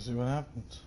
see what happens.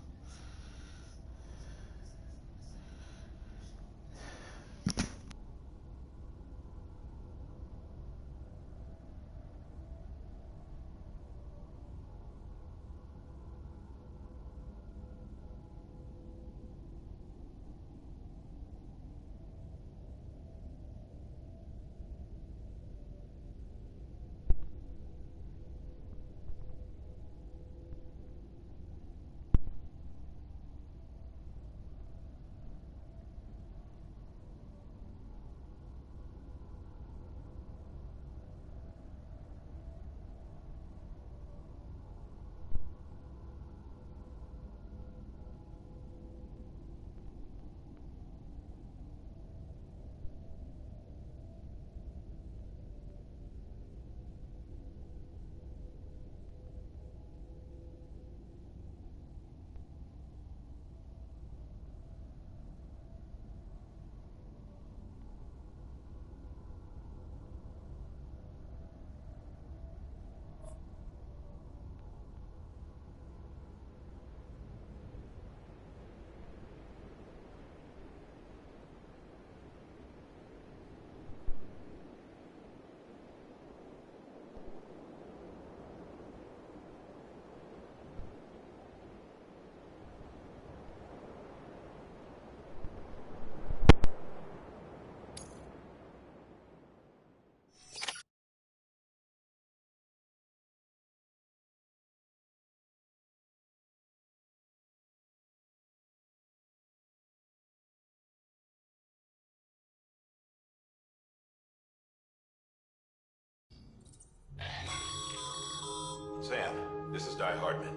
Sam, this is Di Hardman.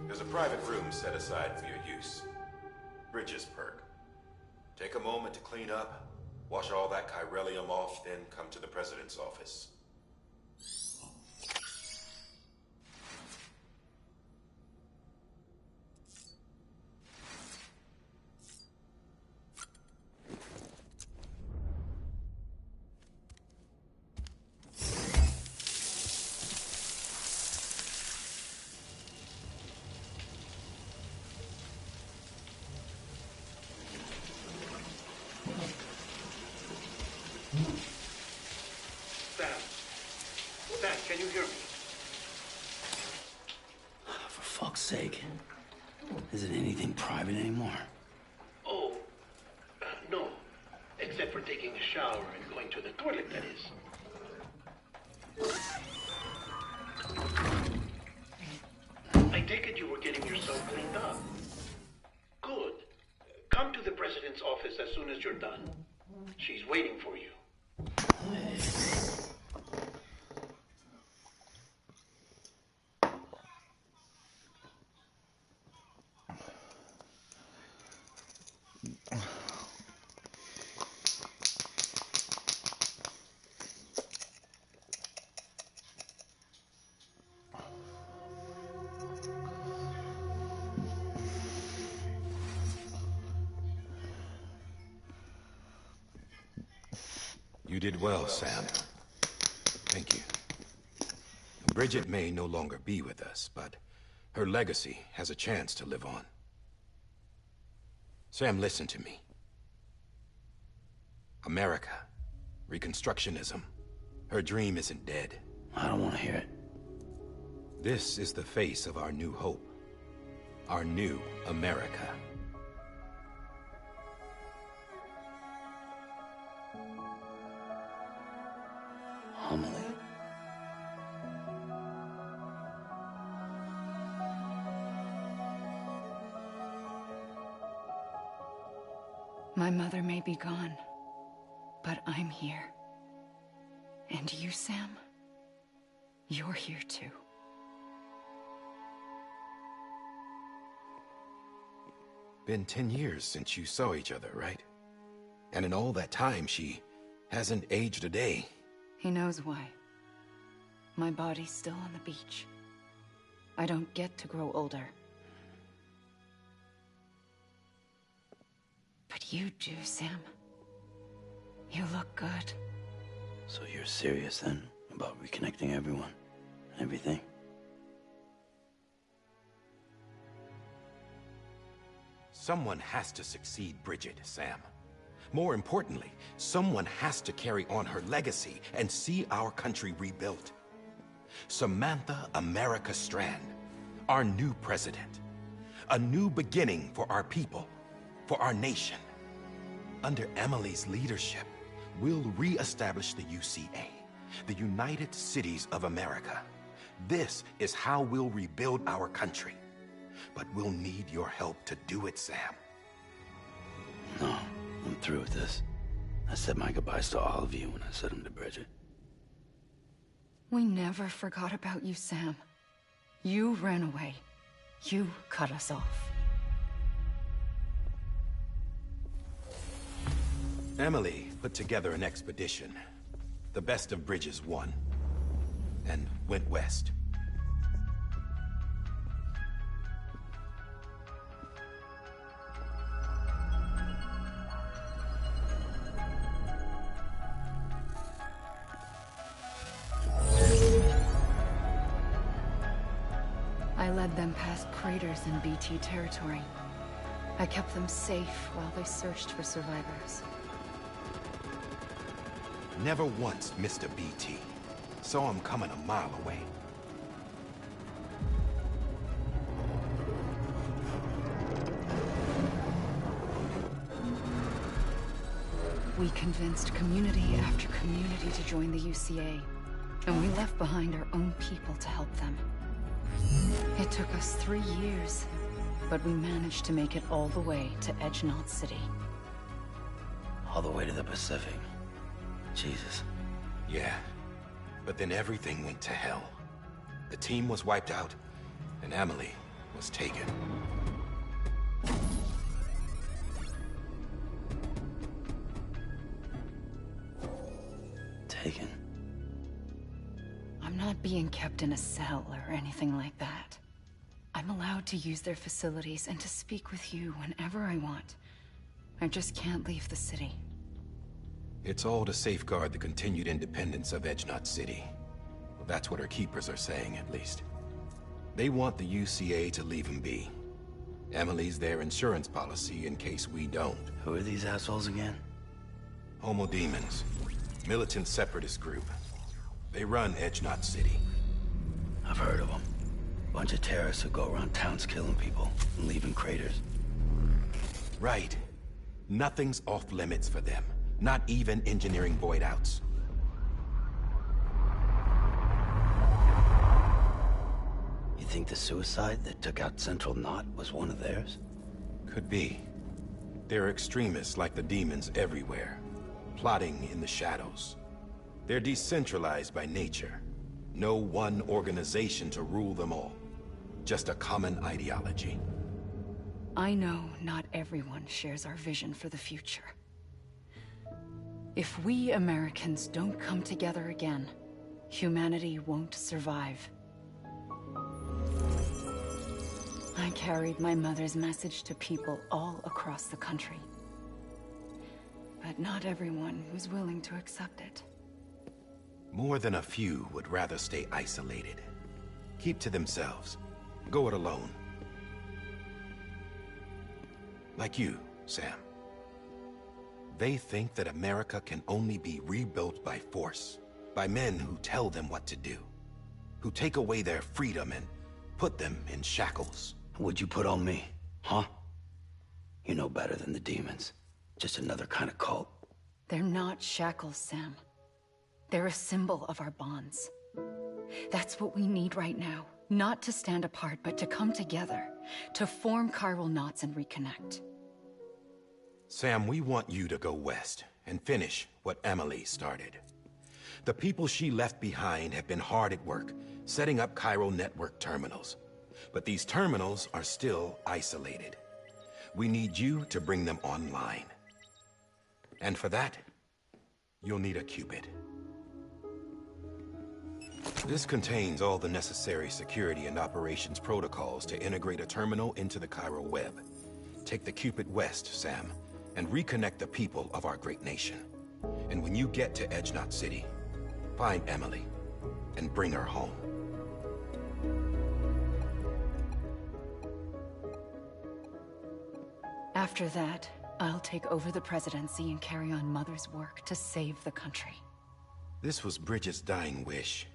There's a private room set aside for your use. Bridges perk. Take a moment to clean up, wash all that chiralium off, then come to the president's office. Sam, can you hear me? For fuck's sake. Isn't anything private anymore? Oh, no. Except for taking a shower and going to the toilet, that is. I take it you were getting yourself cleaned up. Good. Come to the president's office as soon as you're done. She's waiting for you. You did well, Sam. Thank you. Bridget may no longer be with us, but her legacy has a chance to live on. Sam, listen to me. America, Reconstructionism, her dream isn't dead. I don't want to hear it. This is the face of our new hope. Our new America. Homily. My mother may be gone, but I'm here. And you, Sam, you're here too. Been 10 years since you saw each other, right? And in all that time, she hasn't aged a day. He knows why. My body's still on the beach. I don't get to grow older. But you do, Sam. You look good. So you're serious then about about reconnecting everyone and everything. Someone has to succeed Bridget, Sam. More importantly, someone has to carry on her legacy and see our country rebuilt. Samantha America Strand, our new president. A new beginning for our people, for our nation. Under Emily's leadership, we'll re-establish the UCA, the United Cities of America. This is how we'll rebuild our country. But we'll need your help to do it, Sam. No, I'm through with this. I said my goodbyes to all of you when I said them to Bridget. We never forgot about you, Sam. You ran away. You cut us off. Emily put together an expedition. The best of Bridges won. And went west. I led them past craters in BT territory. I kept them safe while they searched for survivors. Never once missed a BT. Saw him coming a mile away. We convinced community after community to join the UCA, and we left behind our own people to help them. It took us 3 years, but we managed to make it all the way to Edgenot City. All the way to the Pacific. Jesus. Yeah, but then everything went to hell. The team was wiped out, and Emily was taken. Taken? I'm not being kept in a cell or anything like that. I'm allowed to use their facilities and to speak with you whenever I want. I just can't leave the city. It's all to safeguard the continued independence of Edgenot City. Well, that's what our keepers are saying, at least. They want the UCA to leave him be. Emily's their insurance policy in case we don't. Who are these assholes again? Homo Demons. Militant separatist group. They run Edgenot City. I've heard of them. Bunch of terrorists who go around towns killing people and leaving craters. Right. Nothing's off limits for them. Not even engineering void outs. You think the suicide that took out Central Knot was one of theirs? Could be. There are extremists like the demons everywhere, plotting in the shadows. They're decentralized by nature. No one organization to rule them all. Just a common ideology. I know not everyone shares our vision for the future. If we Americans don't come together again, humanity won't survive. I carried my mother's message to people all across the country. But not everyone was willing to accept it. More than a few would rather stay isolated. Keep to themselves. Go it alone. Like you, Sam. They think that America can only be rebuilt by force, by men who tell them what to do, who take away their freedom and put them in shackles. What'd you put on me, huh? You know better than the demons. Just another kind of cult. They're not shackles, Sam. They're a symbol of our bonds. That's what we need right now. Not to stand apart, but to come together, to form chiral knots and reconnect. Sam, we want you to go west and finish what Emily started. The people she left behind have been hard at work, setting up chiral network terminals. But these terminals are still isolated. We need you to bring them online. And for that, you'll need a Cupid. This contains all the necessary security and operations protocols to integrate a terminal into the chiral web. Take the Cupid west, Sam, and reconnect the people of our great nation. And when you get to Edgenot City, find Emily and bring her home. After that, I'll take over the presidency and carry on Mother's work to save the country. This was Bridget's dying wish.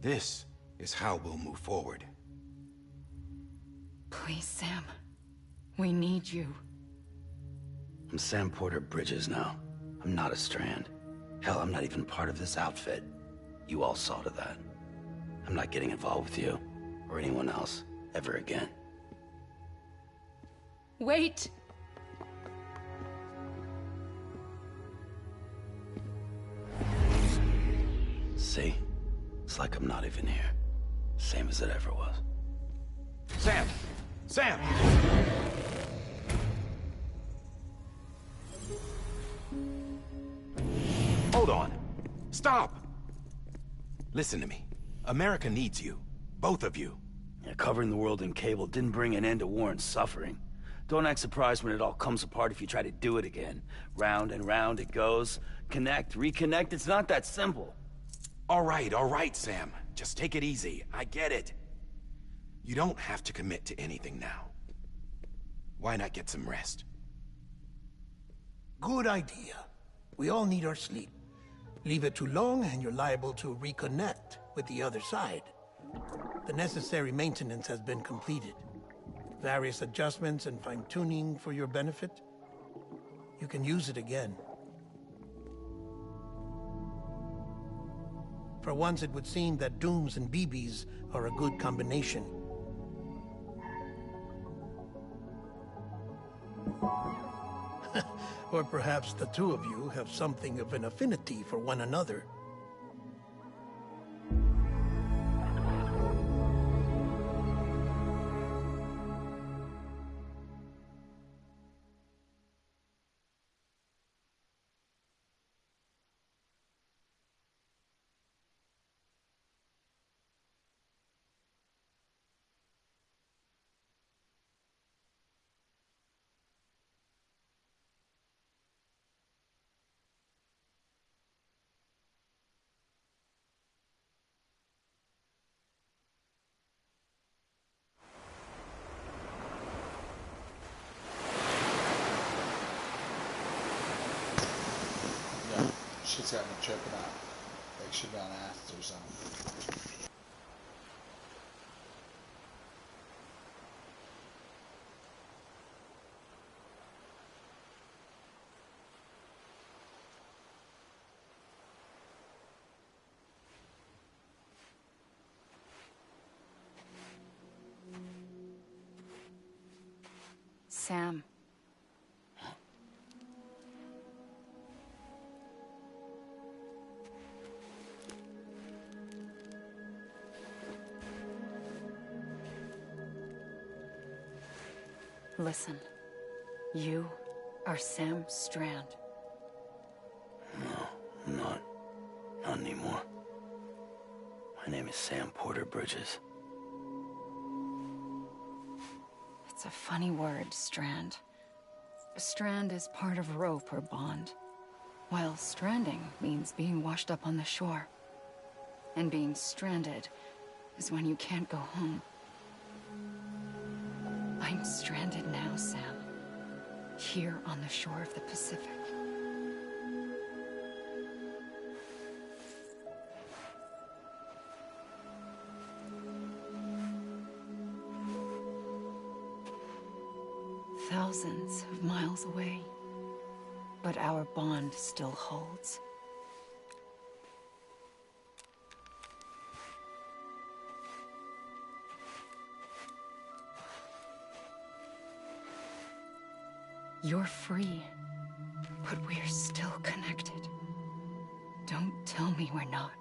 This is how we'll move forward. Please, Sam. We need you. I'm Sam Porter Bridges now. I'm not a Strand. Hell, I'm not even part of this outfit. You all saw to that. I'm not getting involved with you, or anyone else, ever again. Wait! See? It's like I'm not even here. Same as it ever was. Sam! Sam! Hold on. Stop! Listen to me. America needs you. Both of you. Yeah, covering the world in cable didn't bring an end to war and suffering. Don't act surprised when it all comes apart if you try to do it again. Round and round it goes. Connect, reconnect, it's not that simple. All right, Sam. Just take it easy. I get it. You don't have to commit to anything now. Why not get some rest? Good idea. We all need our sleep. Leave it too long and you're liable to reconnect with the other side. The necessary maintenance has been completed. Various adjustments and fine-tuning for your benefit. You can use it again. For once, it would seem that Dooms and BBs are a good combination. Or perhaps the two of you have something of an affinity for one another. Shit's got me choking out. Like shit down ass or something. Sam. Listen, you are Sam Strand. No, I'm not. Not anymore. My name is Sam Porter Bridges. It's a funny word, Strand. A strand is part of rope or bond, while stranding means being washed up on the shore. And being stranded is when you can't go home. I'm stranded now, Sam. Here on the shore of the Pacific. Thousands of miles away, but our bond still holds. You're free, but we're still connected. Don't tell me we're not.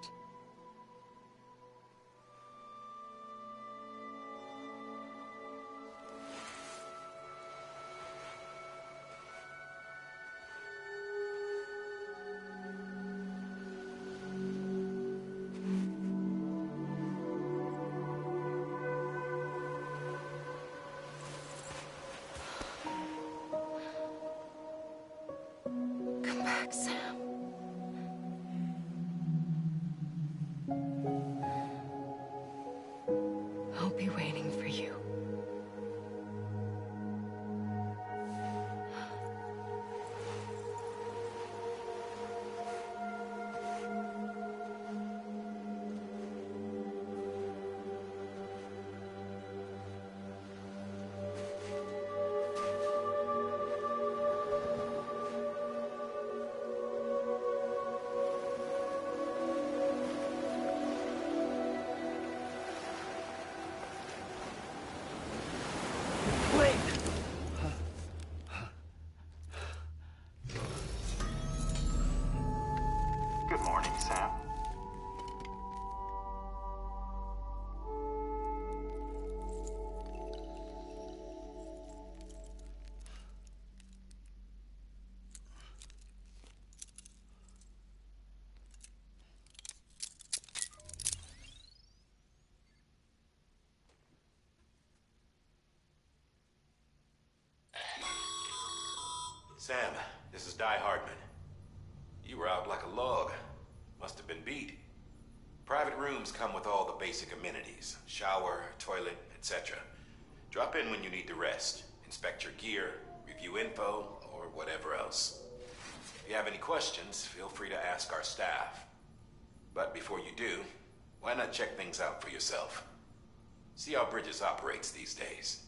Come back, Sam. Sam, this is Hardman. You were out like a log. Must have been beat. Private rooms come with all the basic amenities. Shower, toilet, etc. Drop in when you need to rest. Inspect your gear, review info, or whatever else. If you have any questions, feel free to ask our staff. But before you do, why not check things out for yourself? See how Bridges operates these days.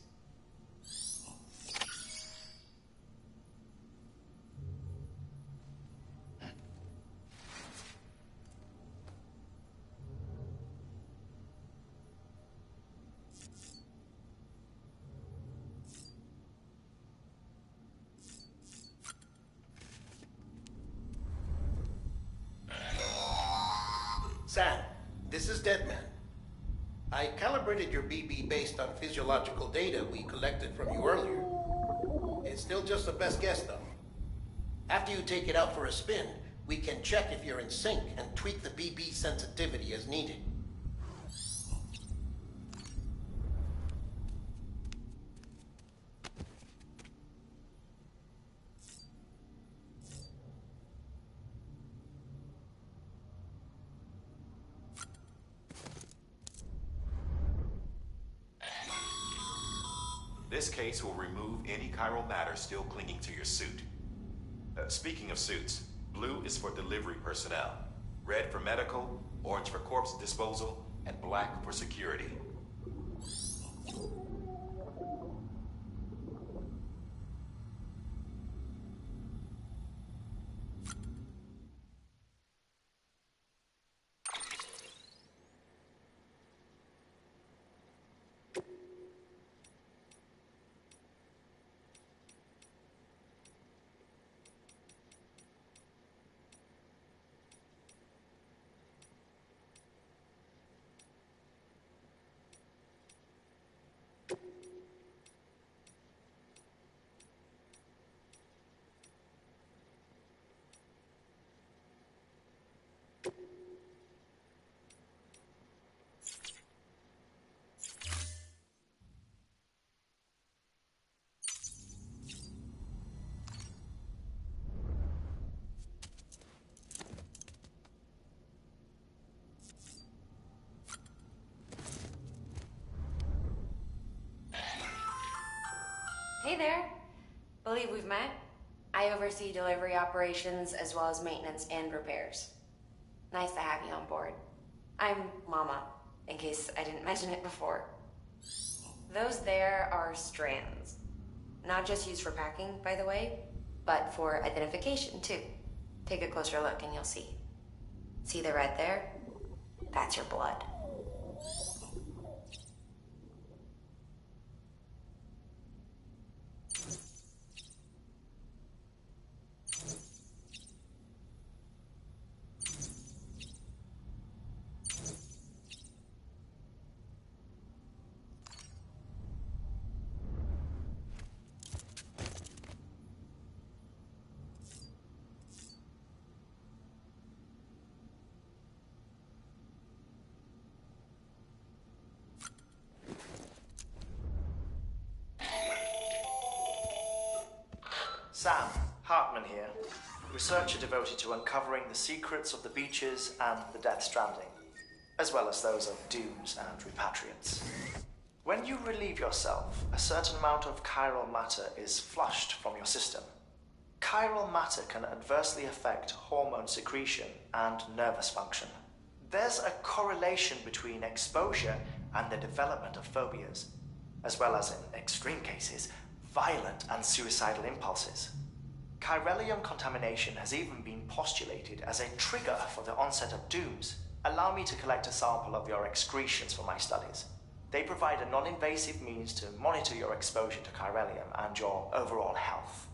Sam, this is Deadman. I calibrated your BB based on physiological data we collected from you earlier. It's still just a best guess, though. After you take it out for a spin, we can check if you're in sync and tweak the BB sensitivity as needed. This case will remove any chiral matter still clinging to your suit. Speaking of suits, blue is for delivery personnel, red for medical, orange for corpse disposal, and black for security. Hey there. Believe we've met. I oversee delivery operations as well as maintenance and repairs. Nice to have you on board. I'm Mama, in case I didn't mention it before. Those there are strands. Not just used for packing, by the way, but for identification too. Take a closer look and you'll see. See the red there? That's your blood. Sam, Hartman here, researcher devoted to uncovering the secrets of the beaches and the Death Stranding, as well as those of dooms and repatriates. When you relieve yourself, a certain amount of chiral matter is flushed from your system. Chiral matter can adversely affect hormone secretion and nervous function. There's a correlation between exposure and the development of phobias, as well as, in extreme cases, violent and suicidal impulses. Chiralium contamination has even been postulated as a trigger for the onset of dooms. Allow me to collect a sample of your excretions for my studies. They provide a non-invasive means to monitor your exposure to chiralium and your overall health.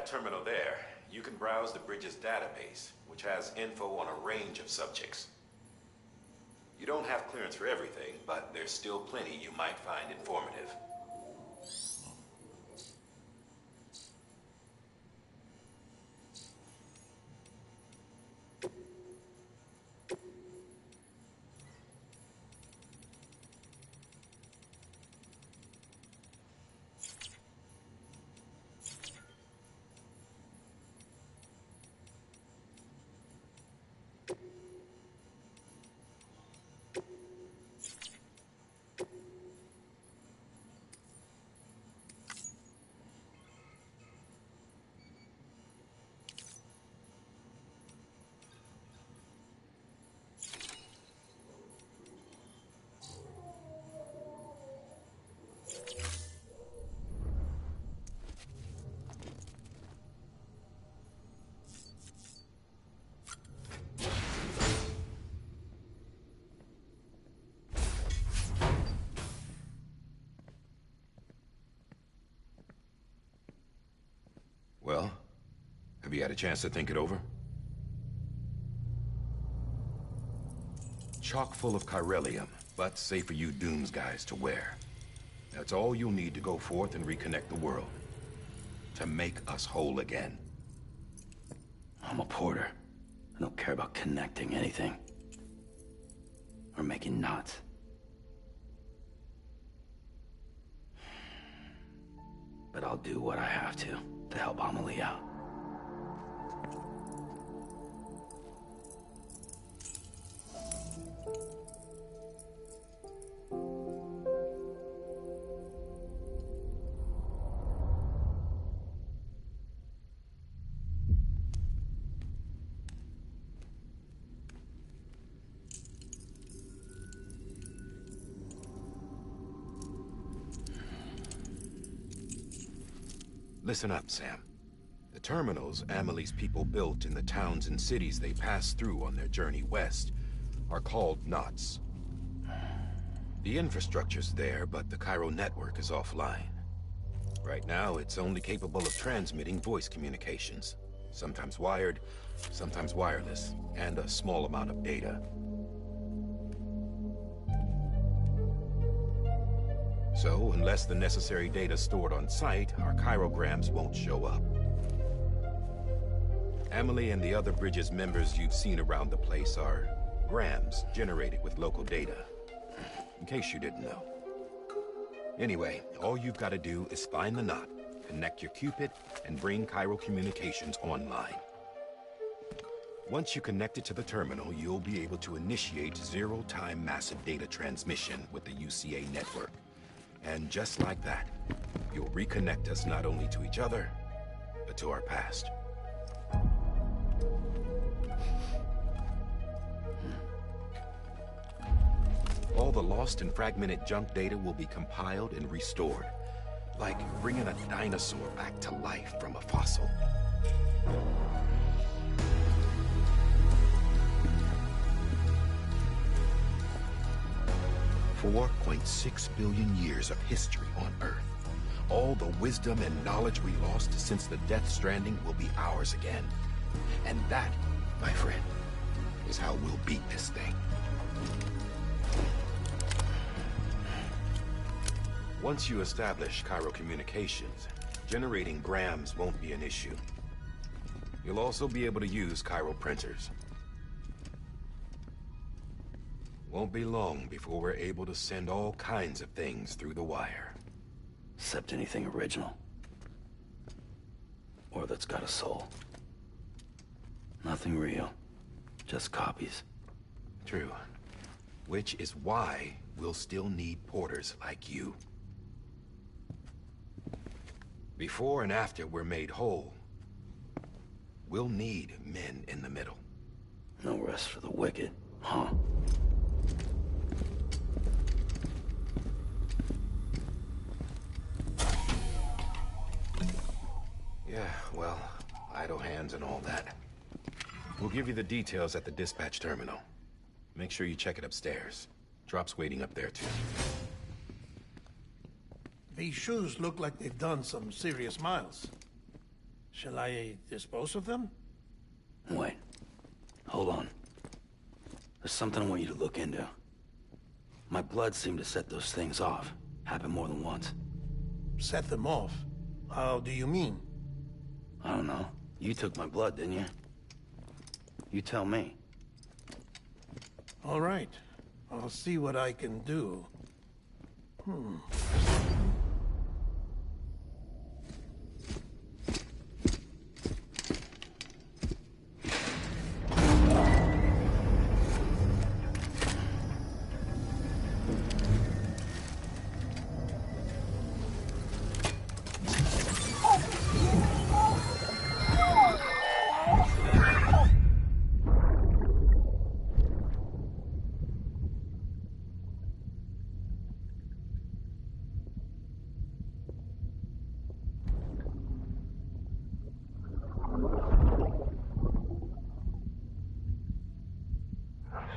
that terminal there, you can browse the bridge's database, which has info on a range of subjects. You don't have clearance for everything, but there's still plenty you might find informative. Well, have you had a chance to think it over? Chock full of chiralium, but safe for you Dooms guys to wear. That's all you'll need to go forth and reconnect the world. To make us whole again. I'm a porter. I don't care about connecting anything. Or making knots. But I'll do what I have to help Amelie out. Listen up, Sam. The terminals Amelie's people built in the towns and cities they passed through on their journey west are called knots. The infrastructure's there, but the Cairo network is offline. Right now, it's only capable of transmitting voice communications. Sometimes wired, sometimes wireless, and a small amount of data. So, unless the necessary data's stored on site, our chirograms won't show up. Amelie and the other Bridges members you've seen around the place are grams generated with local data. In case you didn't know. Anyway, all you've got to do is find the knot, connect your Cupid, and bring Cairo communications online. Once you connect it to the terminal, you'll be able to initiate zero-time massive data transmission with the UCA network. And just like that, you'll reconnect us not only to each other, but to our past. All the lost and fragmented junk data will be compiled and restored, like bringing a dinosaur back to life from a fossil. 4.6 billion years of history on Earth. All the wisdom and knowledge we lost since the Death Stranding will be ours again. And that, my friend, is how we'll beat this thing. Once you establish Cairo communications, generating grams won't be an issue. You'll also be able to use Cairo printers. Won't be long before we're able to send all kinds of things through the wire. Except anything original. Or that's got a soul. Nothing real. Just copies. True. Which is why we'll still need porters like you. Before and after we're made whole, we'll need men in the middle. No rest for the wicked, huh? Yeah, well, idle hands and all that. We'll give you the details at the dispatch terminal. Make sure you check it upstairs. Drop's waiting up there, too. These shoes look like they've done some serious miles. Shall I dispose of them? Wait. Hold on. There's something I want you to look into. My blood seemed to set those things off. Happened more than once. Set them off? How do you mean? I don't know. You took my blood, didn't you? You tell me. All right. I'll see what I can do.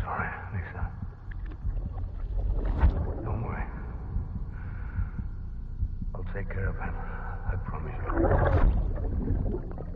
Sorry, Lisa. Don't worry. I'll take care of him. I promise you.